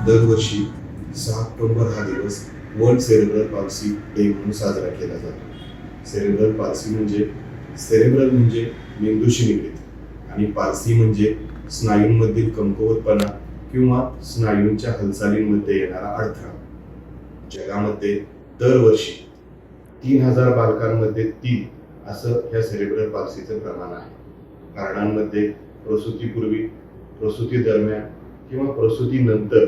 दरवर्षी 6 ऑक्टोबर हा दिवस वर्ल्ड सेरेब्रल पाल्सी डे म्हणून साजरा केला जातो. सेरेब्रल म्हणजे मेंदूशी निगडीत आणि पाल्सी म्हणजे स्नायूंमधील कमकुवतपणा किंवा स्नायूंच्या हालचालींमध्ये येणारा अडथळा. जगामध्ये दरवर्षी 3000 बालकांमध्ये 3 असं या सेरेब्रल पाल्सीचं प्रमाण आहे. कारणांमध्ये प्रसूतीपूर्वी, प्रसूती दरम्यान किंवा प्रसूतीनंतर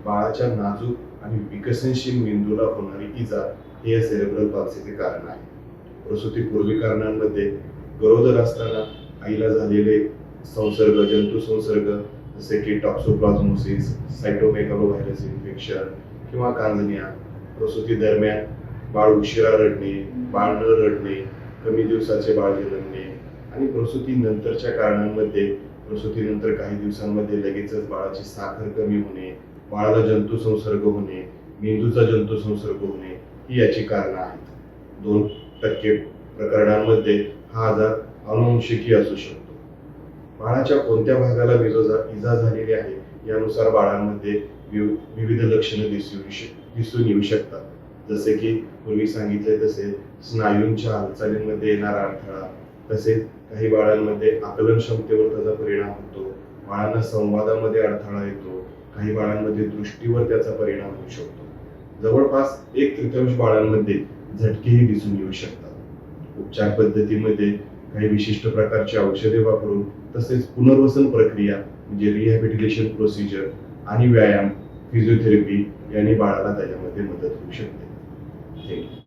बाळाच्या नाजूक आणि विकसनशील मेंदूला होणारी इजा हे या सेरेब्रल पाल्सीचे कारण आहे. प्रसूतीपूर्वी कारणांमध्ये गरोदर असताना आईला झालेले संसर्ग, जंतू संसर्ग जसे की टॉक्सोप्लाझ्मोसिस, सायटोमेगालोव्हायरस इन्फेक्शन किंवा कांजण्या. प्रसूती दरम्यान बाळ उशिरा रडणे, बाळ न रडणे, कमी दिवसाचे बाळ जन्मणे आणि प्रसूती नंतरच्या कारणांमध्ये प्रसूतीनंतर काही दिवसांमध्ये लगेचच बाळाची साखर कमी होणे, बाळाला जंतू संसर्ग होणे, मेंदूचा जंतू संसर्ग होणे ही याची कारणं आहेत. 2% प्रकरणांमध्ये हा आजार अनुवंशिकी असू शकतो. बाळाच्या कोणत्या भागाला इजा झालेली आहे यानुसार बाळांमध्ये विविध लक्षणे दिसून येऊ शकतात. जसे की पूर्वी सांगितले तसे स्नायूंच्या हालचालींमध्ये येणारा अडथळा, तसेच काही बाळांमध्ये आकलन क्षमतेवर त्याचा परिणाम होतो, बाळांना संवादामध्ये अडथळा येतो, काही बाळांमध्ये दृष्टीवर त्याचा परिणाम होऊ शकतो. जवळपास 1/3 बाळांमध्ये झटकेही दिसून येऊ शकतात. उपचार पद्धतीमध्ये काही विशिष्ट प्रकारची औषधे वापरून तसेच पुनर्वसन प्रक्रिया म्हणजे रिहॅबिलिटेशन प्रोसिजर आणि व्यायाम, फिजिओथेरपी यांनी बाळाला त्याच्यामध्ये मदत होऊ शकते. थँक्यू.